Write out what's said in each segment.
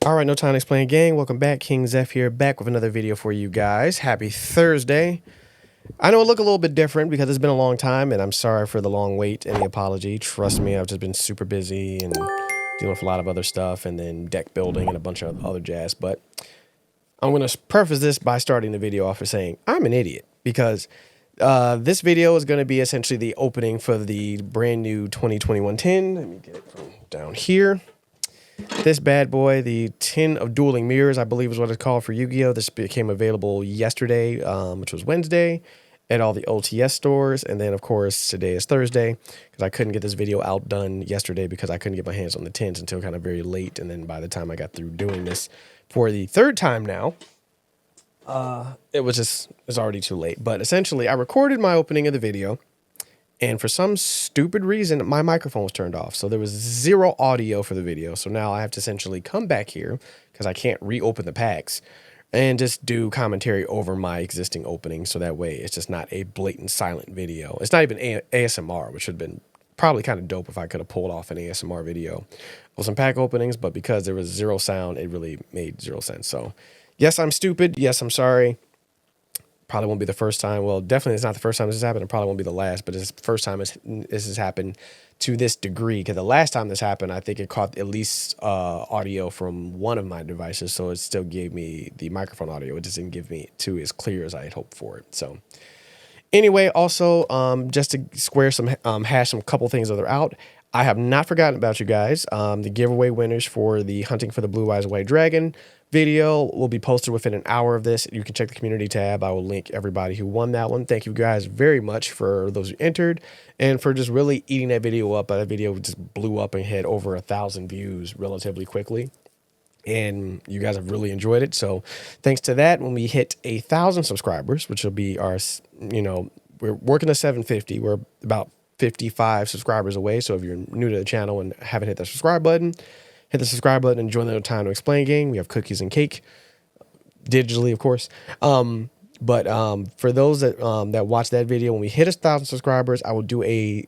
All right, no time to explain, gang. Welcome back. KingXeph here, back with another video for you guys. Happy Thursday. I know it look a little bit different because it's been a long time, and I'm sorry for the long wait and the apology. Trust me, I've just been super busy and dealing with a lot of other stuff, and then deck building and a bunch of other jazz. But I'm going to preface this by starting the video off with saying I'm an idiot because this video is going to be essentially the opening for the brand new 2021 tin. Let me get it from down here. This bad boy, the tin of Dueling Mirrors, I believe is what it's called for Yu-Gi-Oh! This became available yesterday, which was Wednesday, at all the OTS stores. And then, of course, today is Thursday, because I couldn't get this video out done yesterday because I couldn't get my hands on the tins until kind of very late. And then by the time I got through doing this for the third time now, it's already too late. But essentially, I recorded my opening of the video, and for some stupid reason, my microphone was turned off. So there was zero audio for the video. So now I have to essentially come back here because I can't reopen the packs and just do commentary over my existing opening. So that way it's just not a blatant silent video. It's not even ASMR, which would have been probably kind of dope if I could have pulled off an ASMR video with some pack openings. But because there was zero sound, it really made zero sense. So yes, I'm stupid. Yes, I'm sorry. Probably won't be the first time. Well, definitely it's not the first time this has happened. It probably won't be the last, but it's the first time this has happened to this degree. Because the last time this happened, I think it caught at least audio from one of my devices. So it still gave me the microphone audio. It just didn't give me to as clear as I had hoped for it. So anyway, also, just to hash some couple things that are out. I have not forgotten about you guys. The giveaway winners for the Hunting for the Blue Eyes White Dragon video will be posted within an hour of this. You can check the community tab. I will link everybody who won that one. Thank you guys very much for those who entered and for just really eating that video up. That video just blew up and had over 1,000 views relatively quickly. And you guys have really enjoyed it. So thanks to that, when we hit 1,000 subscribers, which will be our, we're working to 750. We're about 55 subscribers away. So if you're new to the channel and haven't hit the subscribe button, hit the subscribe button and join the Time to Explain gang. We have cookies and cake, digitally, of course. But for those that watch that video, when we hit 1,000 subscribers, I will do a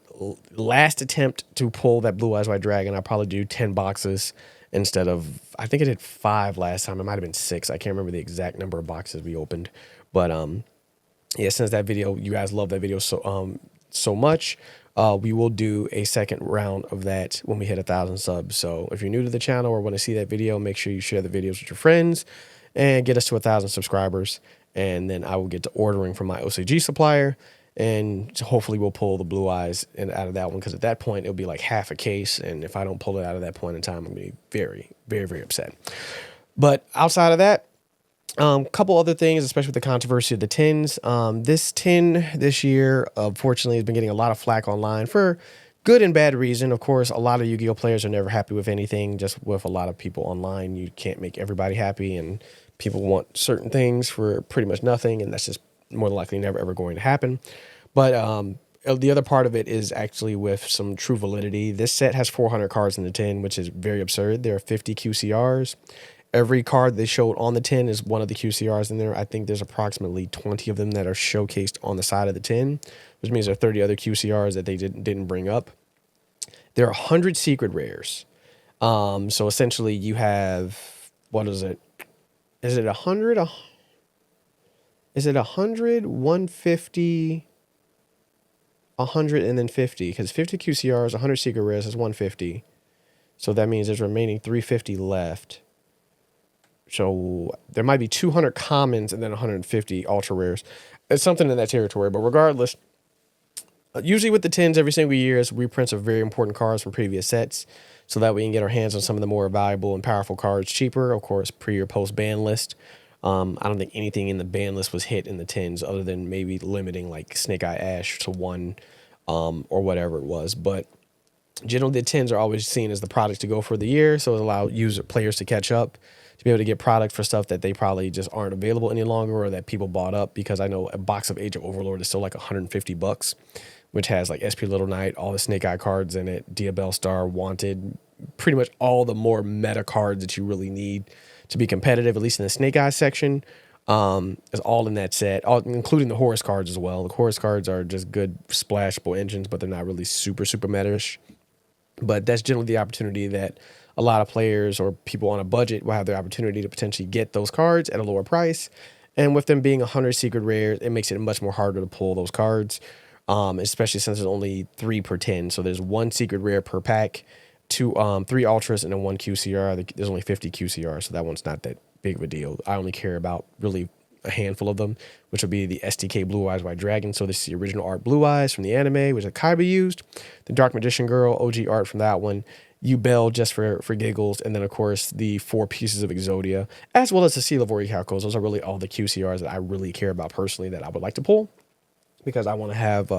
last attempt to pull that Blue Eyes White Dragon. I'll probably do 10 boxes instead of, I think I did 5 last time. It might have been 6. I can't remember the exact number of boxes we opened. But yeah, since that video, you guys love that video so much, we will do a second round of that when we hit 1,000 subs. So if you're new to the channel or want to see that video, make sure you share the videos with your friends and get us to 1,000 subscribers. And then I will get to ordering from my OCG supplier, and hopefully we'll pull the Blue Eyes out of that one, because at that point it'll be like half a case. And if I don't pull it out of that point in time, I'm going to be very, very, very upset. But outside of that, couple other things, especially with the controversy of the tins. This tin this year, unfortunately, has been getting a lot of flack online for good and bad reason. Of course, a lot of Yu-Gi-Oh players are never happy with anything. Just with a lot of people online, you can't make everybody happy, and people want certain things for pretty much nothing, and that's just more than likely never ever going to happen. But the other part of it is actually with some true validity. This set has 400 cards in the tin, which is very absurd. There are 50 QCRs. Every card they showed on the tin is one of the QCRs in there. I think there's approximately 20 of them that are showcased on the side of the tin, which means there are 30 other QCRs that they didn't bring up. There are 100 secret rares. So essentially you have, what is it? Is it 100? Is it 100, 150, 100, and then 50? Because 50 QCRs, 100 secret rares is 150. So that means there's remaining 350 left. So there might be 200 commons and then 150 ultra rares. It's something in that territory. But regardless, usually with the tins every single year is reprints of very important cards from previous sets, so that we can get our hands on some of the more valuable and powerful cards cheaper. Of course, pre or post ban list. I don't think anything in the ban list was hit in the tins other than maybe limiting like Snake Eye Ash to 1 or whatever it was. But generally the tins are always seen as the product to go for the year, so it allows players to catch up, to be able to get product for stuff that they probably just aren't available any longer, or that people bought up. Because I know a box of Age of Overlord is still like $150, which has like SP Little Knight, all the Snake Eye cards in it, Diabell Star, Wanted, pretty much all the more meta cards that you really need to be competitive, at least in the Snake Eye section, is all in that set, including the Horus cards as well. The Horus cards are just good splashable engines, but they're not really super meta-ish. But that's generally the opportunity that a lot of players or people on a budget will have the opportunity to potentially get those cards at a lower price. And with them being 100 secret rares, it makes it much more harder to pull those cards, especially since there's only 3 per 10. So there's 1 secret rare per pack, 3 ultras, and then 1 QCR. There's only 50 QCR, so that one's not that big of a deal. I only care about really a handful of them, which will be the STK Blue Eyes White Dragon. So this is the original art Blue Eyes from the anime, which Kaiba used. The Dark Magician Girl OG art from that one. Bell just for giggles, and then of course the 4 pieces of Exodia, as well as the Seal of Orichalcos. Those are really all the QCRs that I really care about personally that I would like to pull, because I want to have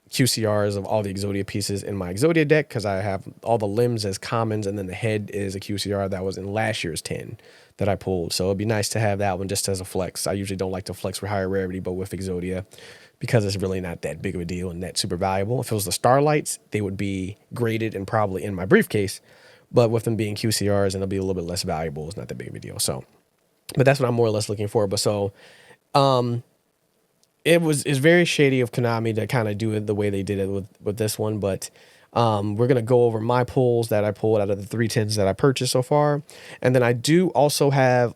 QCRs of all the Exodia pieces in my Exodia deck, because I have all the limbs as commons, and then the head is a QCR that was in last year's 10 that I pulled. So it'd be nice to have that one just as a flex. I usually don't like to flex for higher rarity, but with Exodia, because it's really not that big of a deal and that super valuable. If it was the Starlights, they would be graded and probably in my briefcase, but with them being QCRs and they'll be a little bit less valuable, it's not that big of a deal. So, but that's what I'm more or less looking for. But so, it's very shady of Konami to kind of do it the way they did it with this one. But we're going to go over my pulls that I pulled out of the 310s that I purchased so far. And then I do also have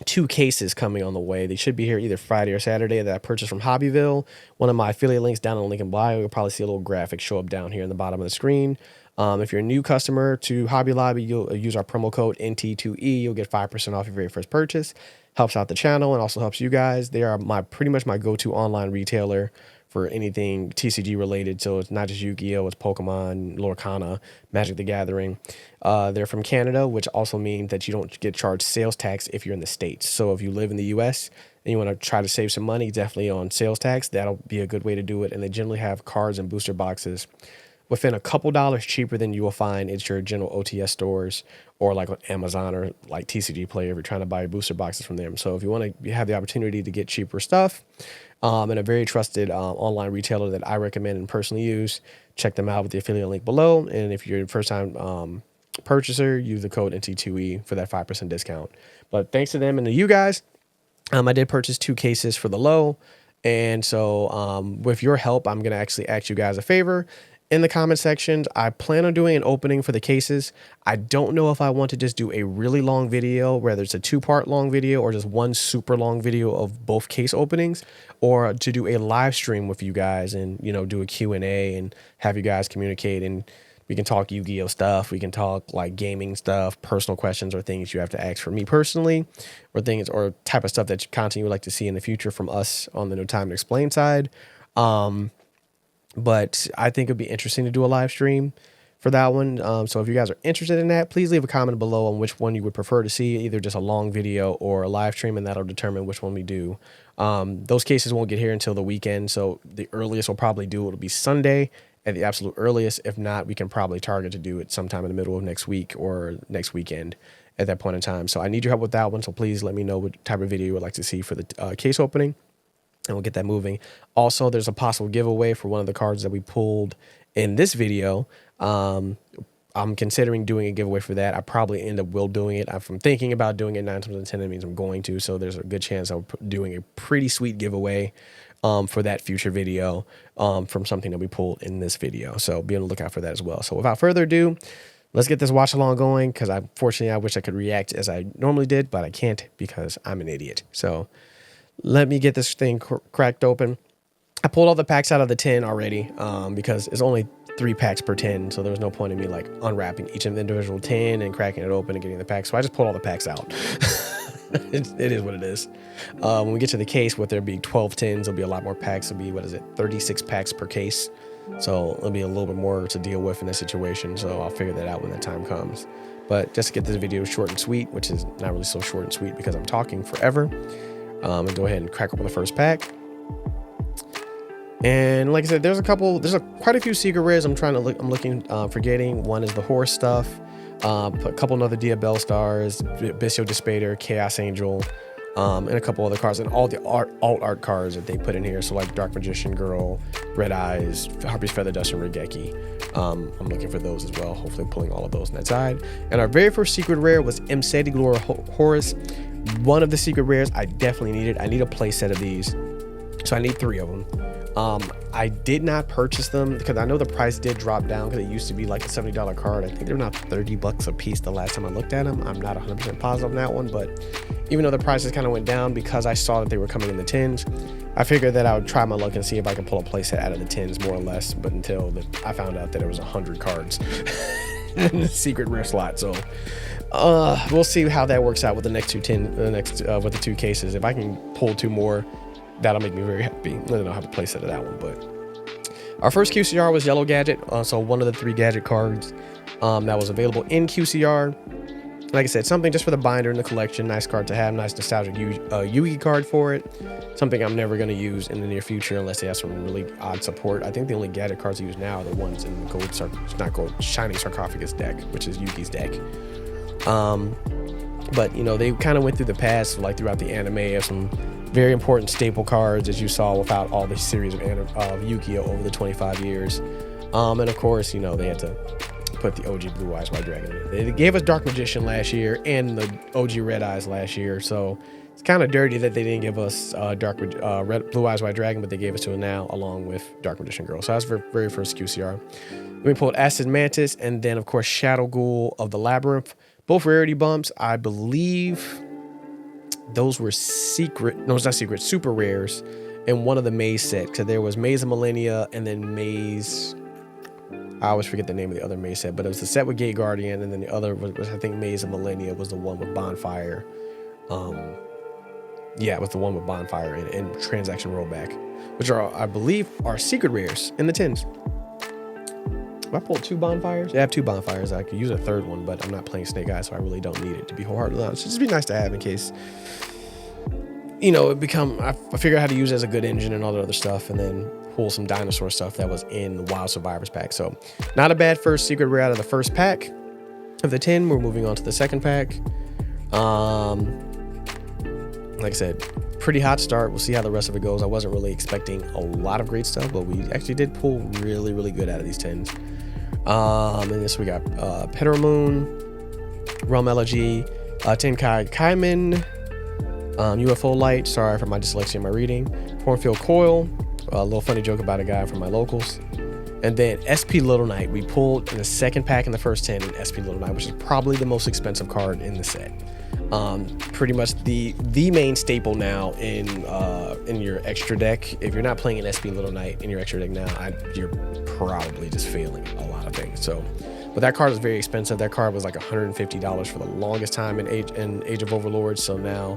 2 cases coming on the way. They should be here either Friday or Saturday that I purchased from Hobbyville. One of my affiliate links down in the link in bio. You'll probably see a little graphic show up down here in the bottom of the screen. If you're a new customer to Hobby Lobby, you'll use our promo code NT2E. You'll get 5% off your very first purchase. Helps out the channel and also helps you guys. They are pretty much my go-to online retailer for anything TCG related. So it's not just Yu-Gi-Oh!, it's Pokemon, Lorcana, Magic the Gathering. They're from Canada, which also means that you don't get charged sales tax if you're in the States. So if you live in the US and you want to try to save some money, definitely on sales tax, that'll be a good way to do it. And they generally have cards and booster boxes within a couple dollars cheaper than you will find at your general OTS stores or like on Amazon or like TCG Player if you're trying to buy booster boxes from them. So if you want to have the opportunity to get cheaper stuff, and a very trusted online retailer that I recommend and personally use, check them out with the affiliate link below. And if you're a first-time purchaser, use the code NT2E for that 5% discount. But thanks to them and to you guys, I did purchase 2 cases for the low. And so with your help, I'm going to actually ask you guys a favor. In the comment sections, I plan on doing an opening for the cases. I don't know if I want to just do a really long video, whether it's a 2-part long video or just one super long video of both case openings, or to do a live stream with you guys and, you know, do a Q&A and have you guys communicate, and we can talk Yu-Gi-Oh stuff. We can talk like gaming stuff, personal questions or things you have to ask for me personally, or things or type of stuff that content you would like to see in the future from us on the No Time to Explain side. But I think it'd be interesting to do a live stream for that one. So if you guys are interested in that, please leave a comment below on which one you would prefer to see, either just a long video or a live stream, and that'll determine which one we do. Those cases won't get here until the weekend, so the earliest we'll probably do it will be Sunday at the absolute earliest. If not, we can probably target to do it sometime in the middle of next week or next weekend at that point in time. So I need your help with that one, so please let me know what type of video you would like to see for the case opening, and we'll get that moving. Also, there's a possible giveaway for one of the cards that we pulled in this video. I'm considering doing a giveaway for that. I probably end up doing it. I'm thinking about doing it 9 times out of 10. That means I'm going to. So there's a good chance I'm doing a pretty sweet giveaway for that future video from something that we pulled in this video. So be on the lookout for that as well. So without further ado, let's get this watch along going, because unfortunately I wish I could react as I normally did, but I can't because I'm an idiot. So let me get this thing cracked open. I pulled all the packs out of the 10 already because it's only 3 packs per 10, so there was no point in me like unwrapping each individual 10 and cracking it open and getting the packs. So I just pulled all the packs out. It is what it is. When we get to the case, with there being 12 10s, there'll be a lot more packs. It'll be, 36 packs per case. So it'll be a little bit more to deal with in this situation. So I'll figure that out when that time comes. But just to get this video short and sweet, which is not really so short and sweet because I'm talking forever, and go ahead and crack open the first pack. And like I said, there's quite a few secret rares I'm looking forgetting. One is the horse stuff, a couple of other Diabell stars, Bissio Despater, Chaos Angel, and a couple other cards, and all the alt art cards that they put in here. So like Dark Magician Girl, Red Eyes, Harpy's Feather Dust, and Regeki. I'm looking for those as well, hopefully pulling all of those on that side. And our very first secret rare was Msedi Glora Horus. One of the secret rares I definitely needed. I need a play set of these, so I need 3 of them. I did not purchase them because I know the price did drop down, because it used to be like a $70 card. I think they're now 30 bucks a piece the last time I looked at them. I'm not 100% positive on that one, but even though the prices kind of went down because I saw that they were coming in the tins, I figured that I would try my luck and see if I could pull a playset out of the tins, more or less. But until I found out that it was 100 cards in the secret rare slot. So we'll see how that works out with the next with the 2 cases. If I can pull 2 more, that'll make me very happy. I don't know how to play set of that one, but our first QCR was Yellow Gadget. So one of the 3 gadget cards that was available in QCR. Like I said, something just for the binder in the collection. Nice card to have. Nice nostalgic Yugi card for it. Something I'm never going to use in the near future unless they have some really odd support. I think the only gadget cards I use now are the ones in the shiny sarcophagus deck, which is Yugi's deck. But you know, they kind of went through the past, like throughout the anime, of some very important staple cards, as you saw without all the series of Yu-Gi-Oh over the 25 years. And of course, you know, they had to put the OG Blue Eyes White Dragon in. They gave us Dark Magician last year and the OG Red Eyes last year, so it's kind of dirty that they didn't give us Blue Eyes White Dragon, but they gave us to it now along with Dark Magician Girl. So that's the very first QCR. Then we pulled Acid Mantis, and then of course Shadow Ghoul of the Labyrinth. Both rarity bumps. I believe those were secret. No, it's not secret. Super rares in one of the Maze set. Because there was Maze of Millennia and then Maze. I always forget the name of the other Maze set, but it was the set with Gate Guardian, and then the other was I think Maze of Millennia was the one with Bonfire. Yeah, it was the one with Bonfire and Transaction Rollback, which are, I believe, are secret rares in the tins. I pulled 2 Bonfires. Yeah, I have 2 Bonfires. I could use a 3rd one, but I'm not playing Snake Eyes, so I really don't need it, to be wholeheartedly honest. It'd just be nice to have in case, you know, I figured out how to use it as a good engine and all the other stuff, and then pull some dinosaur stuff that was in the Wild Survivors pack. So not a bad first secret rare out of the first pack of the 10. We're moving on to the second pack. Like I said, pretty hot start. We'll see how the rest of it goes. I wasn't really expecting a lot of great stuff, but we actually did pull really, really good out of these 10s. And this we got Peteromoon, Realm Elegy, Tenkai Kaiman, UFO Light. Sorry for my dyslexia in my reading. Cornfield Coil. A little funny joke about a guy from my locals. And then SP Little Knight. We pulled in the second pack in the first 10 in SP Little Knight, which is probably the most expensive card in the set. Pretty much the main staple now in your extra deck. If you're not playing an SP Little Knight in your extra deck now, you're probably just failing a lot of things. So, but that card is very expensive. That card was like $150 for the longest time in Age of Overlords. So now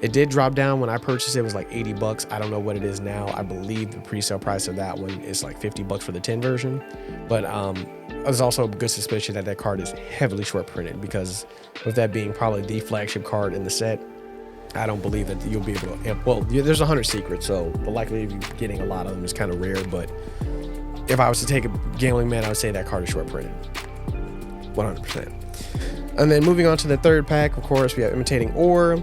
it did drop down. When I purchased it, it was like 80 bucks. I don't know what it is now. I believe the pre-sale price of that one is like 50 bucks for the 10 version. But there's also a good suspicion that that card is heavily short printed, because with that being probably the flagship card in the set, I don't believe that you'll be able to, well, there's 100 secrets, so the likelihood of you getting a lot of them is kind of rare. But if I was to take a gambling man, I would say that card is short printed 100%. And then moving on to the third pack, of course, we have Imitating Ore,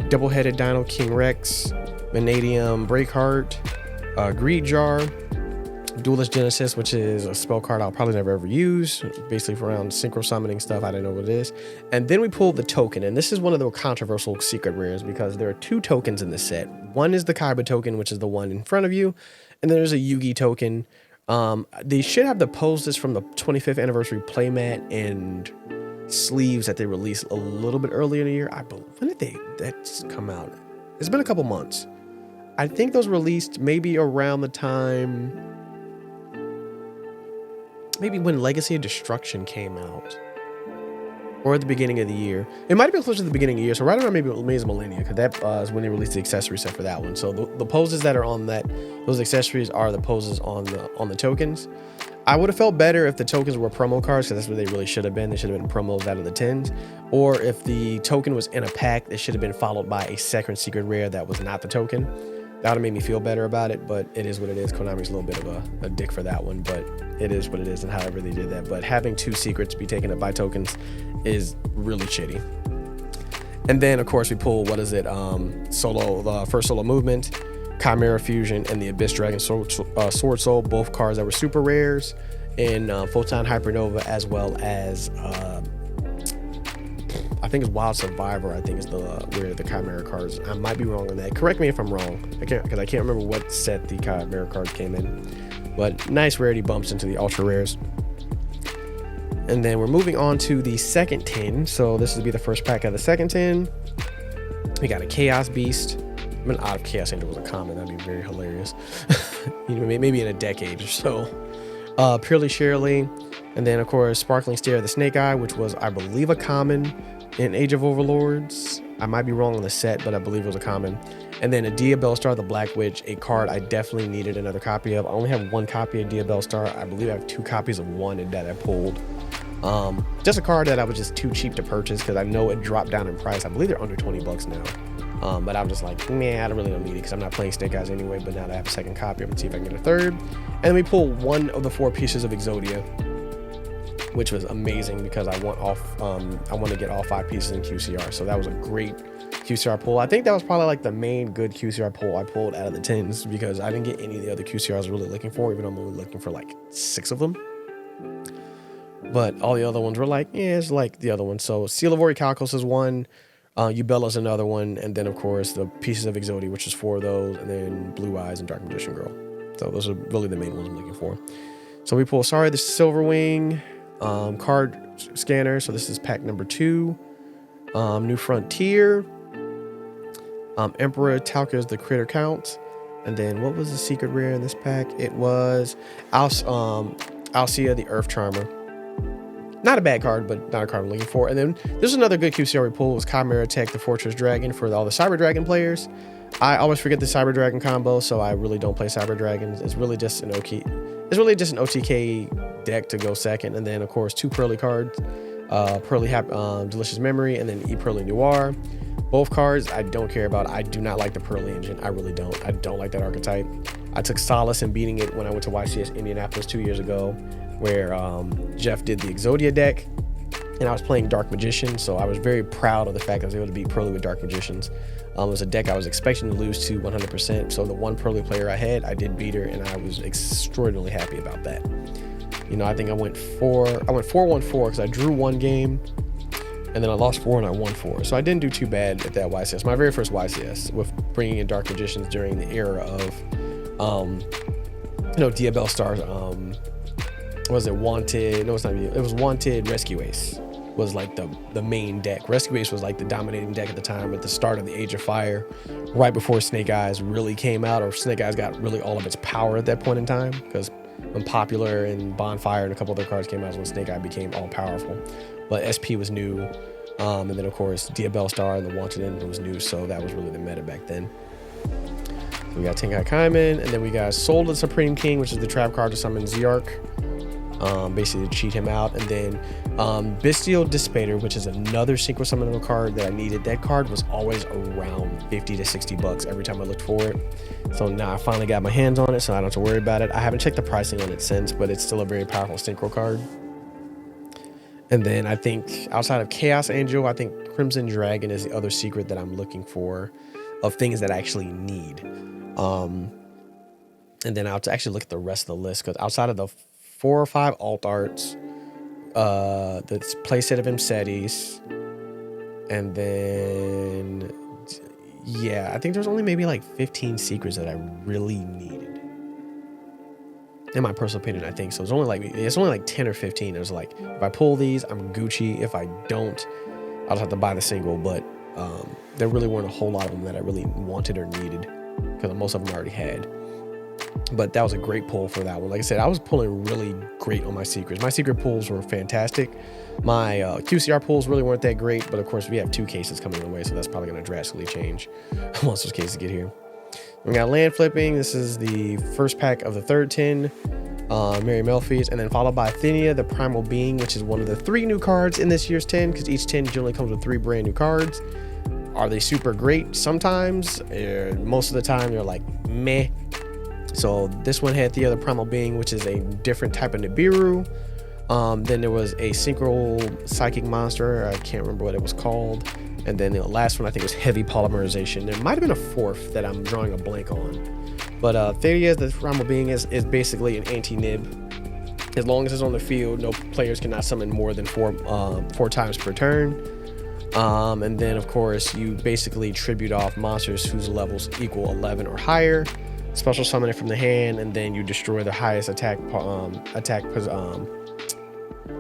Double-Headed Dino King Rex, Vanadium Breakheart, Greed Jar, Duelist Genesis, which is a spell card I'll probably never ever use, basically for around synchro summoning stuff. I don't know what it is. And then we pulled the token, and this is one of the controversial secret rares because there are 2 tokens in the set. One is the Kaiba token, which is the one in front of you, and then there's a Yugi token. They should have the poses from the 25th anniversary playmat and sleeves that they released a little bit earlier in the year. I believe, when did that come out? It's been a couple months. I think those released maybe around the time, maybe when Legacy of Destruction came out, or at the beginning of the year. It might have been closer to the beginning of the year, so right around maybe Maze of Millennia, because that is when they released the accessory set for that one. So the poses that are on those accessories are the poses on the tokens. I would have felt better if the tokens were promo cards, because that's what they really should have been. They should have been promos out of the 10s. Or if the token was in a pack, it should have been followed by a second secret rare that was not the token. That would have made me feel better about it, but it is what it is. Konami's a little bit of a dick for that one, but it is what it is, and however they did that. But having 2 secrets be taken up by tokens is really shitty. And then, of course, we pull, what is it? The first solo movement, Chimera Fusion, and the Abyss Dragon Sword Soul, both cards that were super rares in Photon Hypernova, as well as I think it's Wild Survivor. I think is the where the Chimera cards. I might be wrong on that. Correct me if I'm wrong. I can't remember what set the Chimera cards came in. But nice rarity bumps into the ultra rares. And then we're moving on to the second tin. So this will be the first pack of the second tin. We got a Chaos Beast. I mean, odd if Chaos Angel was a common. That'd be very hilarious. You know, maybe in a decade or so. Purely Shirley. And then, of course, Sparkling Stare of the Snake Eye, which was, I believe, a common in Age of Overlords. I might be wrong on the set, but I believe it was a common. And then a Dia Bellstar, the Black Witch, a card I definitely needed another copy of. I only have one copy of Dia Bellstar. I believe I have 2 copies of one that I pulled. Just a card that I was just too cheap to purchase because I know it dropped down in price. I believe they're under 20 bucks now. But I'm just like, man, I really don't need it because I'm not playing Snake Eyes anyway. But now that I have a second copy, I'm gonna see if I can get a third. And then we pull one of the 4 pieces of Exodia, which was amazing because I want to get all 5 pieces in QCR. So that was a great QCR pull. I think that was probably like the main good QCR pull I pulled out of the tins because I didn't get any of the other QCRs I was really looking for, even though I'm only looking for like 6 of them. But all the other ones were like, yeah, it's like the other ones. So Seal of Orichalcos is one, Ubella's another one, and then of course the pieces of Exodia, which is 4 of those, and then Blue Eyes and Dark Magician Girl. So those are really the main ones I'm looking for. So we pull Sorry the Silverwing, card scanner. So this is pack number 2. New Frontier, Emperor Talca's the Critter Count, and then what was the secret rare in this pack? It was Alcea the Earth Charmer. Not a bad card, but not a card I'm looking for. And then there's another good QCR we pulled was Chimera Tech the Fortress Dragon for all the Cyber Dragon players. I always forget the Cyber Dragon combo, so I really don't play Cyber Dragons. It's really just an OK. It's really just an OTK deck to go second, and then of course 2 Pearly cards, Pearly Delicious Memory, and then Pearly Noir. Both cards I don't care about. I do not like the Pearly engine. I really don't. I don't like that archetype. I took solace in beating it when I went to YCS Indianapolis 2 years ago, where Jeff did the Exodia deck, and I was playing Dark Magician, so I was very proud of the fact I was able to beat Pearly with Dark Magicians. It was a deck I was expecting to lose to 100%, so the one Pearly player I had, I did beat her, and I was extraordinarily happy about that. You know, I think I went 4-1-4 because I drew 1 game, and then I lost 4 and I won 4. So I didn't do too bad at that YCS. My very first YCS with bringing in Dark Magicians during the era of, Dia Bellstar's, was it Wanted? No, it's not. It was Wanted Rescue Ace was like the main deck. Rescue Ace was like the dominating deck at the time at the start of the Age of Fire, right before Snake Eyes really came out, or Snake Eyes got really all of its power at that point in time, because when Popular and Bonfire and a couple other cards came out, when Snake Eye became all powerful. But SP was new, and then of course Dia Bellstar and the Wanted Engine was new, so that was really the meta back then. So we got Tenkai Kaiman, and then we got Soul of the Supreme King, which is the trap card to summon Zearch, basically to cheat him out. And then Bestial Dispater, which is another synchro summonable card that I needed. That card was always around 50 to 60 bucks every time I looked for it. So now I finally got my hands on it, so I don't have to worry about it. I haven't checked the pricing on it since, but it's still a very powerful synchro card. And then I think outside of Chaos Angel, I think Crimson Dragon is the other secret that I'm looking for of things that I actually need. And then I'll actually look at the rest of the list, because outside of the 4 or 5 alt arts, the playset of Imsetis, and then yeah, I think there's only maybe like 15 secrets that I really needed. In my personal opinion, I think so. It's only like 10 or 15. It was like, if I pull these, I'm Gucci. If I don't, I'll just have to buy the single. But there really weren't a whole lot of them that I really wanted or needed, because most of them I already had. But that was a great pull for that one. Like I said, I was pulling really great on my secrets. My secret pulls were fantastic. My QCR pulls really weren't that great, but of course we have 2 cases coming our way, so that's probably going to drastically change once those cases get here. We got Land Flipping. This is the first pack of the 3rd tin. Mary Melfi's, and then followed by Athenia, the Primal Being, which is one of the 3 new cards in this year's tin, because each tin generally comes with 3 brand new cards. Are they super great? Sometimes. Most of the time they're like meh. So this one had the other Primal Being, which is a different type of Nibiru. Then there was a Synchro Psychic Monster. I can't remember what it was called. And then the last one I think was Heavy Polymerization. There might have been a 4th that I'm drawing a blank on. But Theria, the Primal Being, is basically an anti-nib. As long as it's on the field, no players cannot summon more than 4 times per turn. And then of course you basically tribute off monsters whose levels equal 11 or higher, special summon it from the hand, and then you destroy the highest attack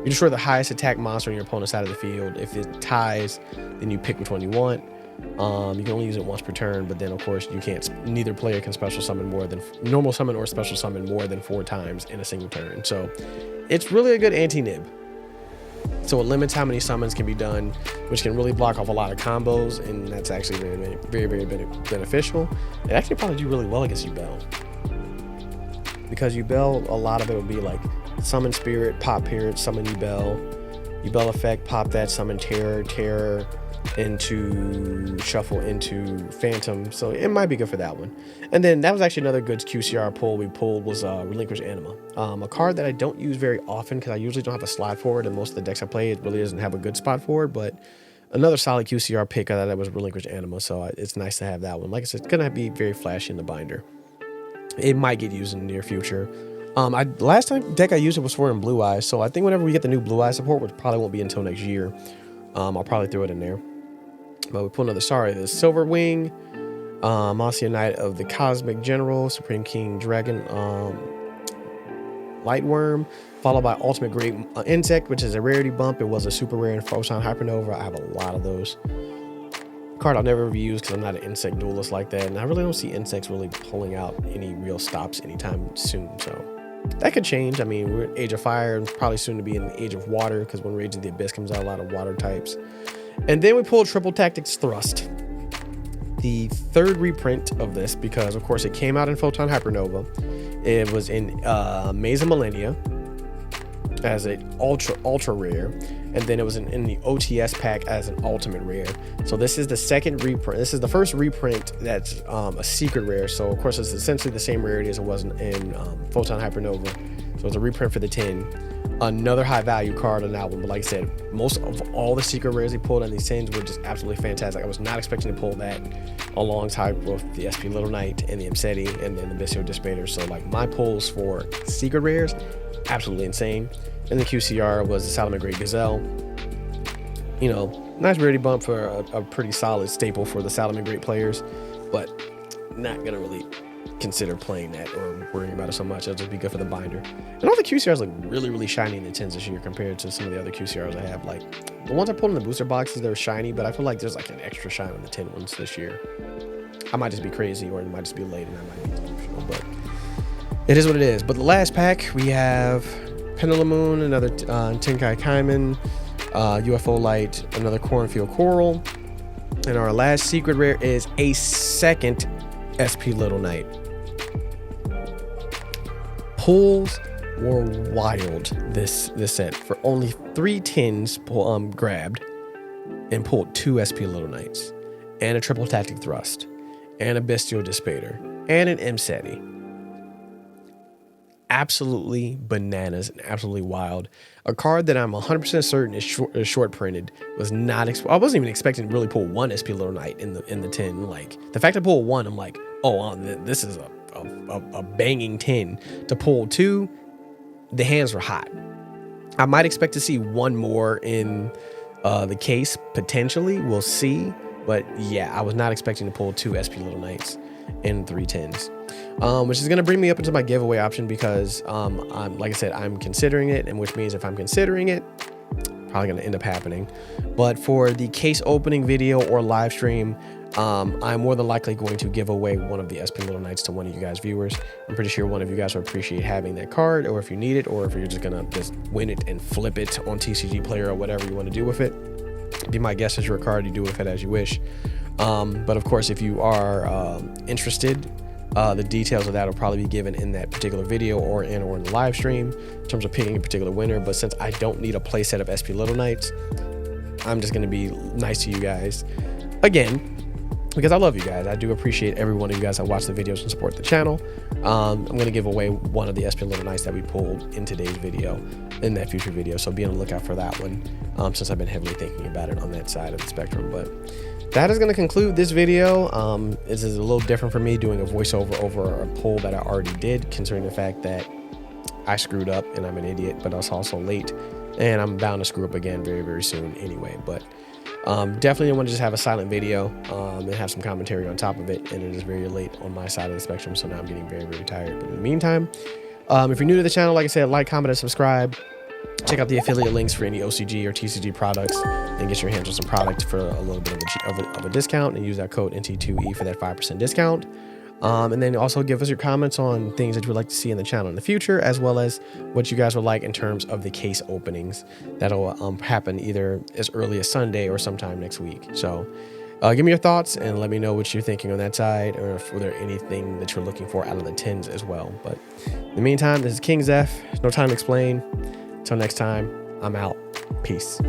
you destroy the highest attack monster on your opponent's side of the field. If it ties, then you pick which one you want. You can only use it once per turn, but then of course you can't, neither player can special summon more than normal summon or special summon more than 4 times in a single turn. So it's really a good anti-nib. So it limits how many summons can be done, which can really block off a lot of combos, and that's actually very beneficial. It actually probably do really well against Yubel, because Yubel, a lot of it will be like summon spirit, pop period, summon Yubel effect, pop that, summon terror into shuffle into phantom. So it might be good for that one. And then that was actually another good QCR pull we pulled was Relinquish Anima, a card that I don't use very often because I usually don't have a slot for it, and most of the decks I play, it really doesn't have a good spot for it. But another solid QCR pick I thought that was Relinquish Anima, so it's nice to have that one. Like I said, it's gonna be very flashy in the binder. It might get used in the near future. Last time deck I used it was for in Blue Eyes, so I think whenever we get the new Blue Eyes support, which probably won't be until next year, I'll probably throw it in there. But we pull another, the Silver Wing, Mossian Knight of the Cosmic General, Supreme King Dragon, Lightworm, followed by Ultimate Great Insect, which is a rarity bump. It was a super rare in Photon Hypernova. I have a lot of those. Card I'll never use because I'm not an insect duelist like that, and I really don't see insects really pulling out any real stops anytime soon. So that could change. I mean, we're in Age of Fire and probably soon to be in the Age of Water, because when Rage of the Abyss comes out, a lot of water types. And then we pulled Triple Tactics Thrust, the 3rd reprint of this, because of course it came out in Photon Hypernova. It was in Maze of Millennia as an ultra rare, and then it was in the OTS pack as an ultimate rare. So this is the 2nd reprint. This is the 1st reprint that's a secret rare. So of course it's essentially the same rarity as it was in Photon Hypernova. So it's a reprint for the 10. Another high value card on that one, but like I said, most of all the secret rares he pulled on these 10s were just absolutely fantastic. I was not expecting to pull that alongside with the SP Little Knight and the Imseti and then the Bestial Dissipator. So like my pulls for secret rares, absolutely insane. And the QCR was the Salomon Great Gazelle. You know, nice rarity bump for a pretty solid staple for the Salomon Great players, but not gonna really consider playing that or worrying about it so much. It'll just be good for the binder. And all the QCRs look really shiny in the 10s this year compared to some of the other QCRs I have. Like the ones I pulled in the booster boxes, they're shiny, but I feel like there's like an extra shine on the 10 ones this year. I might just be crazy, or it might just be late and I might be delusional, but it is what it is. But the last pack, we have Pendulum Moon, another Tenkai Kaiman, UFO Light, another Cornfield Coral, and our last secret rare is a 2nd SP Little Knight. Pulls were wild this set. For only 3 10s grabbed and pulled 2 SP Little Knights and a Triple Tactic Thrust and a Bestial Dissipator and an Imseti. Absolutely bananas and absolutely wild. A card that I'm 100% certain is short printed. Was not I wasn't even expecting to really pull 1 SP Little Knight in the 10. Like the fact I pulled 1, I'm like, oh, this is a banging 10. To pull 2, the hands were hot. I might expect to see 1 more in the case potentially. We'll see. But yeah, I was not expecting to pull 2 SP Little Knights in 3 10s. Which is going to bring me up into my giveaway option, because like I said, I'm considering it, and which means if I'm considering it, probably going to end up happening. But for the case opening video or live stream, I'm more than likely going to give away one of the SP Little Knights to one of you guys viewers. I'm pretty sure one of you guys will appreciate having that card, or if you need it, or if you're just gonna just win it and flip it on TCG Player or whatever you want to do with it. Be my guest as your card, you do with it as you wish. But of course, if you are interested, the details of that will probably be given in that particular video or in the live stream in terms of picking a particular winner. But since I don't need a playset of SP Little Knights, I'm just going to be nice to you guys again, because I love you guys. I do appreciate every one of you guys that watch the videos and support the channel. I'm going to give away one of the SP Little Knights that we pulled in today's video, in that future video. So be on the lookout for that one, since I've been heavily thinking about it on that side of the spectrum. But that is going to conclude this video. This is a little different for me, doing a voiceover over a poll that I already did, considering the fact that I screwed up and I'm an idiot, but I was also late, and I'm bound to screw up again very soon anyway. But Definitely want to just have a silent video and have some commentary on top of it. And it is very late on my side of the spectrum, so now I'm getting very, very tired. But in the meantime, if you're new to the channel, like I said, like, comment, and subscribe. Check out the affiliate links for any OCG or TCG products and get your hands on some product for a little bit of a discount, and use that code NT2E for that 5% discount. And then also give us your comments on things that you would like to see in the channel in the future, as well as what you guys would like in terms of the case openings that'll happen either as early as Sunday or sometime next week. So give me your thoughts and let me know what you're thinking on that side, or if there anything that you're looking for out of the tins as well. But in the meantime, this is KingXeph. No time to explain. Until next time, I'm out. Peace.